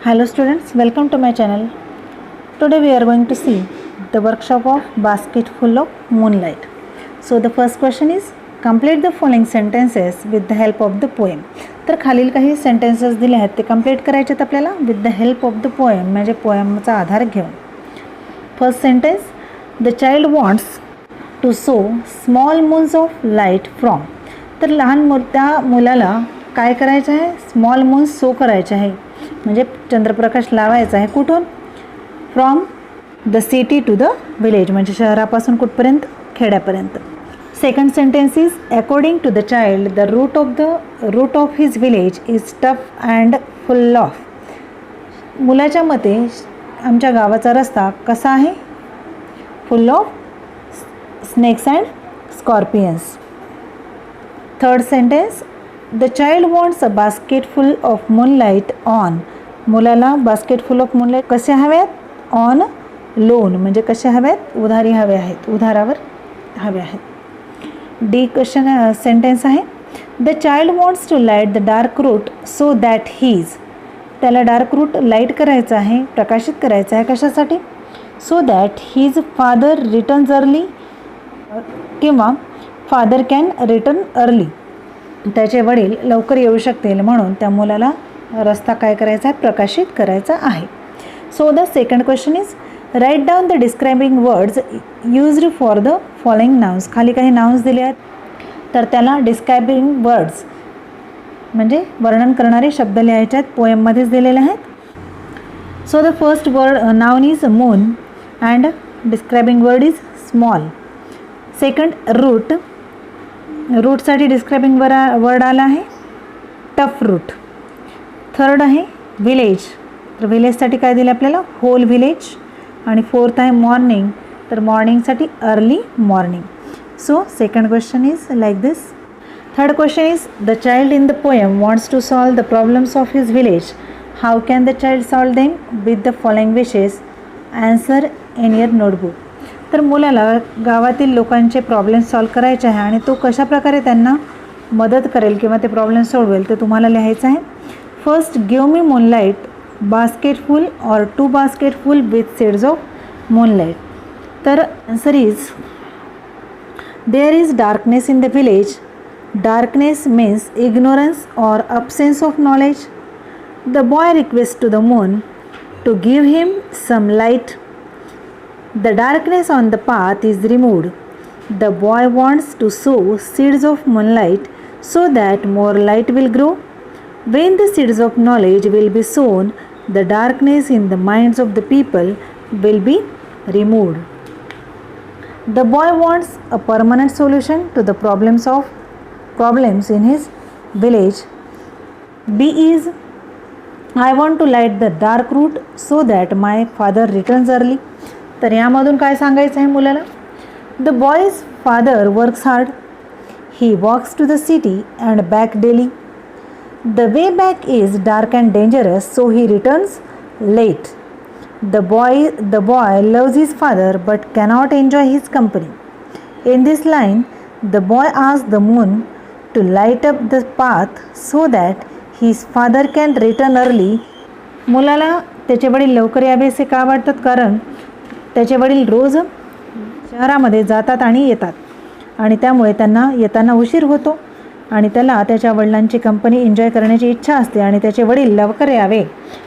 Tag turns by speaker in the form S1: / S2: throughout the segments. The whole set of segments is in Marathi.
S1: Hello students, welcome to my channel. Today we are going to see the workshop of basket full of moonlight. So the first question is complete the following sentences with the help of the poem. तर खालील काही सेंटेन्सेस दिले आहेत ते कंप्लीट करायचे आहेत आपल्याला with the help of the poem म्हणजे पोएमचा आधार घेऊन. First sentence the child wants to sow small moons of light from. तर लहान त्या मुलाला काय करायचं आहे, स्मॉल मून्स सो करायचे आहे म्हणजे चंद्रप्रकाश लावायचा आहे. कुठून? From the city to the village म्हणजे शहरापासून कुठपर्यंत, खेड्यापर्यंत. Second sentence is according to the child the route of his village is tough and full of. मुलाच्या मते आमच्या गावाचा रस्ता कसा आहे, full of snakes and scorpions. Third sentence the child wants a basket full of moonlight on. मुलाला बास्केट फुल ऑफ मूनलाईट कसे हव्यात, ऑन लोन म्हणजे कसे हव्यात, उधारी हवे आहेत, उधारावर हवे आहेत. डी क्वेश्चन सेंटेन्स आहे the child wants to light the dark route so that his. त्याला डार्क रूट लाईट करायचं आहे, प्रकाशित करायचं आहे कशासाठी, so that his father returns early किंवा फादर कॅन रिटर्न अर्ली. त्याचे वडील लवकर येऊ शकतील म्हणून त्या मुलाला रस्ता काय करायचा आहे, प्रकाशित करायचा आहे. So the second question is write down the describing words used for the following nouns. खाली काही नाउन्स दिले आहेत तर त्याला डिस्क्रायबिंग वर्ड्स म्हणजे वर्णन करणारे शब्द लिहायचे आहेत, पोएममध्येच दिलेले आहेत. So the first noun is moon and describing word is small. Second route, रूटसाठी डिस्क्रायबिंग वर्ड आला आहे टफ रूट. थर्ड आहे विलेज, तर विलेजसाठी काय दिलं आपल्याला, होल विलेज. आणि फोर्थ आहे मॉर्निंग, तर मॉर्निंगसाठी early morning. So second question is like this. Third question is the child in the poem wants to solve the problems of his village. How can the child solve them with the following wishes, answer in your notebook. तर मुलाला गावातील लोकांचे प्रॉब्लेम सॉल्व करायचे आहे आणि तो कशाप्रकारे त्यांना मदत करेल किंवा ते प्रॉब्लेम सोडवेल ते तुम्हाला लिहायचं आहे. First give me moonlight basketful or 2 basketful with shades of moonlight. तर answer is there is darkness in the village. Darkness means ignorance or absence of knowledge. The boy request to the moon to give him some light. The darkness on the path is removed. The boy wants to sow seeds of moonlight so that more light will grow. When the seeds of knowledge will be sown, the darkness in the minds of the people will be removed. The boy wants a permanent solution to the problems in his village. B is I want to light the dark route so that my father returns early. तर यामधून काय सांगायचं आहे मुलाला, the boy's father works hard. He walks to the city and back daily. The way back is dark and dangerous so he returns late. The boy loves his father but cannot enjoy his company. In this line the boy asks the moon to light up the path so that his father can return early. मुलाला त्याचे वडील लवकर यावेसे का वाटतात, कारण त्याचे वडील रोज शहरामध्ये जातात आणि येतात आणि त्यामुळे त्यांना येताना उशीर होतो आणि त्याला त्याच्या वडिलांची कंपनी एन्जॉय करण्याची इच्छा असते आणि त्याचे वडील लवकर यावे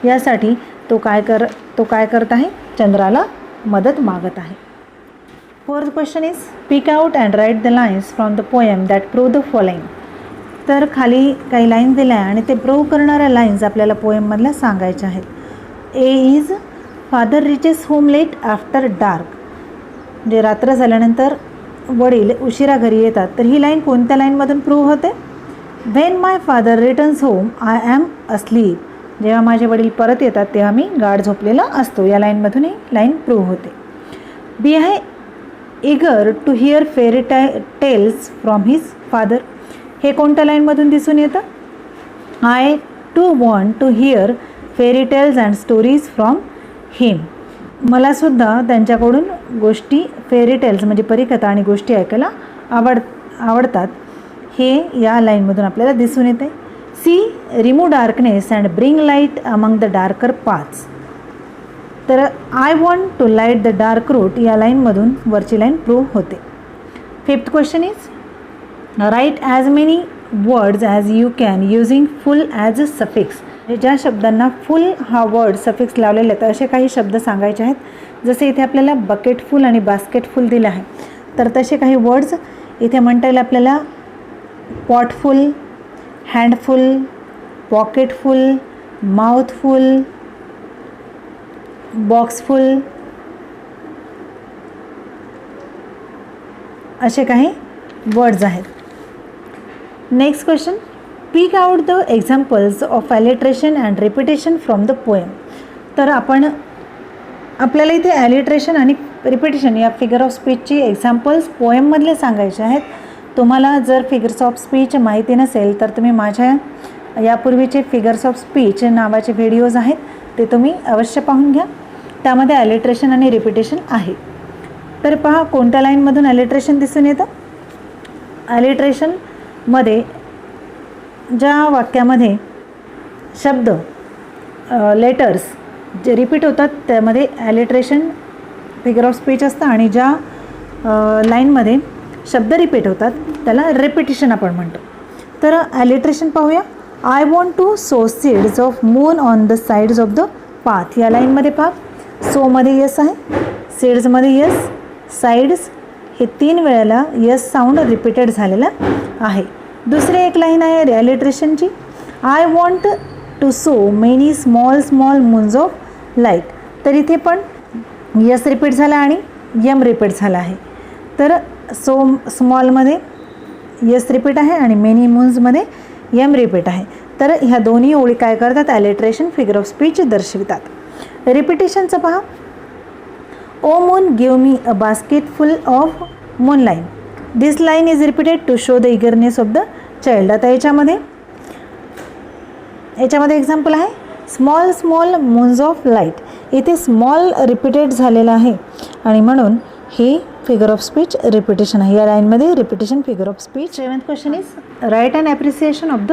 S1: यासाठी तो काय करत आहे, चंद्राला मदत मागत आहे. Fourth question is speak out and write the lines from the poem that prove the following. तर खाली काही लाईन्स दिल्या आहे आणि ते प्रूव्ह करणाऱ्या लाईन्स आपल्याला पोएममधल्या सांगायच्या आहेत. A is father reaches home late after dark, म्हणजे रात्र झाल्यानंतर वडील उशिरा घरी येतात. तर ही लाईन कोणत्या लाईनमधून प्रूव्ह होते, when my father returns home I am asleep. जेव्हा माझे वडील परत येतात तेव्हा मी गाढ झोपलेला असतो, या लाईनमधून ही लाईन प्रूव्ह होते. बी आहे eager to hear fairy tales from his father. हे कोणत्या लाईनमधून दिसून येतं, I too want to hear fairy tales and stories from him. मलासुद्धा त्यांच्याकडून गोष्टी फेरी टेल्स म्हणजे परीकथा आणि गोष्टी ऐकायला आवडतात. हे या लाईनमधून आपल्याला दिसून येते. C remove darkness and bring light among the darker paths. तर I want to light the dark route या लाईनमधून वरची लाईन प्रूव्ह होते. Fifth question is write as many words as you can using full as a suffix. ज्या शब्दांना फुल हा वर्ड सफिक्स लावलेले आहेत असे काही शब्द सांगायचे आहेत. जसे इथे आपल्याला बकेटफुल आणि बास्केटफुल दिलं आहे, तर तसे काही वर्ड्स इथे म्हणता येईल आपल्याला. पॉटफुल, हँडफुल, पॉकेटफुल, माउथफुल, बॉक्सफुल असे काही वर्ड्स आहेत. Next question, pick out the examples of alliteration and repetition from the poem. तर आपल्याला इथे ॲलिट्रेशन आणि रिपिटेशन या फिगर ऑफ स्पीचची एक्झाम्पल्स पोएममधले सांगायचे आहेत. तुम्हाला जर फिगर्स ऑफ स्पीच माहिती नसेल तर तुम्ही माझ्या यापूर्वीचे फिगर्स ऑफ स्पीच नावाचे व्हिडिओज आहेत ते तुम्ही अवश्य पाहून घ्या. त्यामध्ये ॲलिट्रेशन आणि रिपिटेशन आहे. तर पहा कोणत्या लाईनमधून ॲलिट्रेशन दिसून येतं. ॲलिट्रेशनमध्ये ज्या वाक्यामध्ये शब्द लेटर्स जे रिपीट होतात त्यामध्ये ॲलिट्रेशन फिगर ऑफ स्पीच असतं, आणि ज्या लाईनमध्ये शब्द रिपीट होतात त्याला रेपिटेशन आपण म्हणतो. तर ॲलिट्रेशन पाहूया. I want to sow seeds of moon on the sides of the path. या लाईनमध्ये पहा सोमध्ये यस आहे, सीड्समध्ये यस, साईड्स हे 3 वेळेला यस साऊंड रिपीटेड झालेला आहे. दुसरी एक लाईन आहे ॲलिट्रेशनची. I want to so many small small moons of light. तर इथे पण यस रिपीट झाला आणि यम रिपीट झाला आहे. तर सो स्मॉलमध्ये यस रिपीट आहे आणि मेनी मून्समध्ये यम रिपीट आहे. तर ह्या दोन्ही ओळी काय करतात, ॲलिट्रेशन फिगर ऑफ स्पीच दर्शवितात. रिपिटेशनचं पहा. O moon give me a basket full of moonlight. This line is repeated to show the eagerness of the child. आता याच्यामध्ये एक्झाम्पल आहे small small moons of light. इथे स्मॉल रिपीटेड झालेलं आहे आणि म्हणून ही फिगर ऑफ स्पीच रिपिटेशन आहे. या लाईनमध्ये repetition figure of speech. 7th question is write and appreciation of the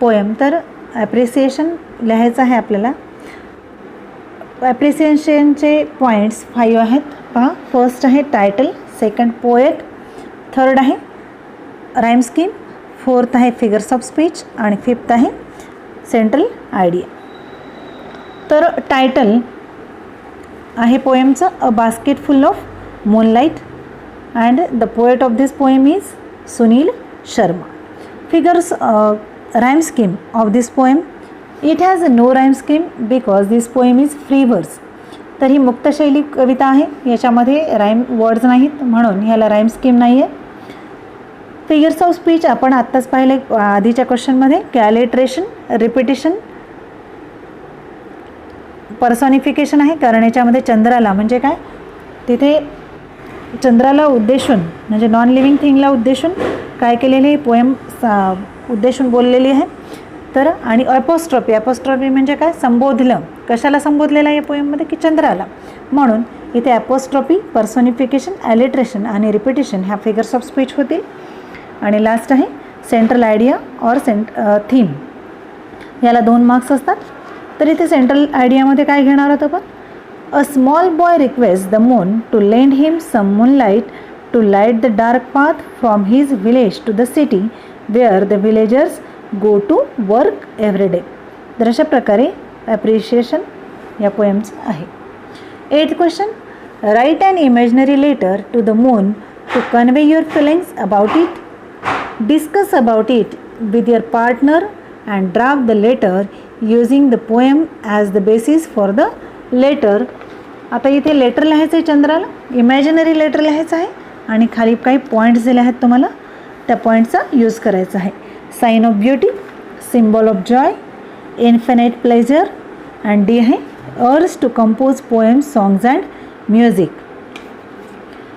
S1: poem. तर ॲप्रिसिएशन लिहायचं आहे आपल्याला. ॲप्रिसिएशनचे पॉईंट्स 5 आहेत. पहा, फर्स्ट आहे टायटल, सेकंड पोएट, थर्ड आहे राईम स्कीम, फोर्थ आहे फिगर्स ऑफ स्पीच आणि फिफ्थ आहे सेंट्रल आयडिया. तर टायटल आहे पोएमचं a basket full of moonlight and the poet of this poem is Sunil Sharma. Figures rhyme scheme of this poem, it has no rhyme scheme because this poem is free verse. तर ही मुक्तशैली कविता आहे, याच्यामध्ये राईम वर्ड्स नाहीत म्हणून ह्याला राईम स्कीम नाही आहे. फिगर्स ऑफ स्पीच आपण आत्ताच पाहिले आधीच्या क्वेश्चनमध्ये की ॲलिट्रेशन, रिपिटेशन, पर्सॉनिफिकेशन आहे. कारण याच्यामध्ये चंद्राला म्हणजे काय, तिथे चंद्राला उद्देशून म्हणजे नॉन लिव्हिंग थिंगला उद्देशून काय केलेले पोएम उद्देशून बोललेली आहे. तर आणि ॲपोस्ट्रॉफी म्हणजे काय, संबोधलं. कशाला संबोधलेलं आहे या पोएममध्ये की चंद्राला. म्हणून इथे ॲपोस्ट्रॉफी, पर्सॉनिफिकेशन, ॲलिट्रेशन आणि रिपिटेशन ह्या फिगर्स ऑफ स्पीच होतील. आणि लास्ट आहे सेंट्रल आयडिया ऑर थीम. याला 2 मार्क्स असतात. तर इथे सेंट्रल आयडियामध्ये काय घेणार आहोत आपण. A small boy request the moon to lend him some moonlight to light the dark path from his village to the city where the villagers go to work every day. तर अशा प्रकारे ॲप्रिशिएशन या पोएमचं आहे. 8th question, write an imaginary letter to the moon to convey your feelings about it. Discuss about it with your partner and draft the letter using the poem as the basis for the letter. आता इथे लेटर लिहायचं आहे चंद्राला, इमॅजिनरी लेटर लिहायचं आहे आणि खाली काही पॉईंट्स दिले आहेत तुम्हाला, त्या पॉईंटचा यूज करायचा आहे. Sign of beauty, symbol of joy, infinite pleasure and D आहे urge to compose poems, songs and music.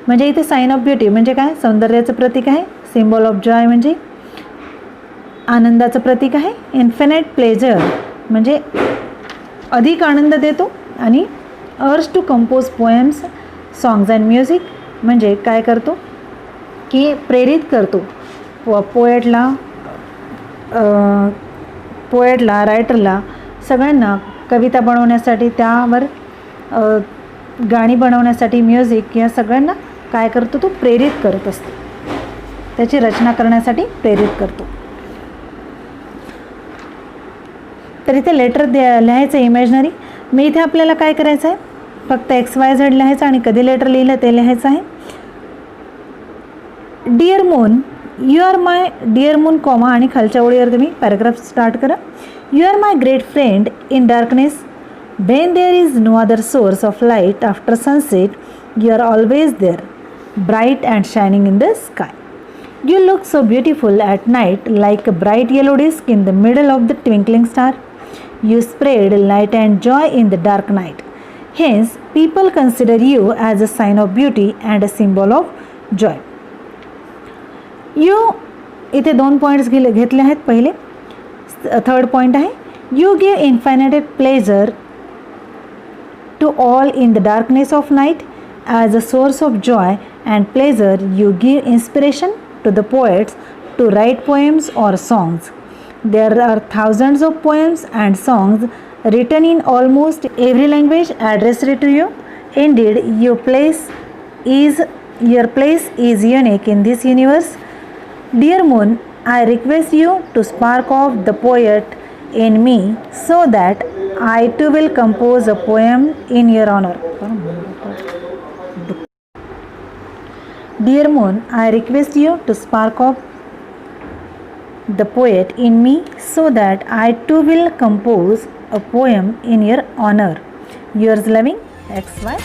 S1: म्हणजे इथे साइन ऑफ ब्युटी म्हणजे काय, सौंदर्याचं प्रतीक आहे. सिम्बॉल ऑफ जॉय म्हणजे आनंदाचं प्रतीक आहे. इन्फिनाइट प्लेजर म्हणजे अधिक आनंद देतो. आणि urge to compose poems, songs and music म्हणजे काय करतो की प्रेरित करतो पोएटला पोएटला, रायटरला, सगळ्यांना कविता बनवण्यासाठी, त्यावर गाणी बनवण्यासाठी, म्युझिक या सगळ्यांना काय करतो तो प्रेरित करत असतो, त्याची रचना करण्यासाठी प्रेरित करतो. तर इथे लेटर लिहायचं इमॅजिनरी. मी इथे आपल्याला काय करायचं आहे, फक्त XYZ लिहायचं आणि कधी लेटर लिहिलं ते लिहायचं आहे. Dear moon, you are my dear moon comma आणि खालच्या ओळीवर तुम्ही पॅराग्राफ स्टार्ट करा. You are my great friend in darkness. When there is no other source of light after sunset, you are always there, bright and shining in the sky. You look so beautiful at night, like a bright yellow disk in the middle of the twinkling star. You spread light and joy in the dark night. Hence, people consider you as a sign of beauty and a symbol of joy. You, इथे 2 पॉईंट्स घेतले आहेत. पहिले, थर्ड पॉईंट आहे, you give infinite pleasure to all in the darkness of night. As a source of joy and pleasure, you give inspiration to the poets to write poems or songs. There are thousands of poems and songs written in almost every language addressed to you. Indeed, your place is unique in this universe. Dear Moon, I request you to spark off the poet in me so that I too will compose a poem in your honor. Dear Moon, I request you to spark off the poet in me so that I too will compose a poem in your honor. Yours loving, XY.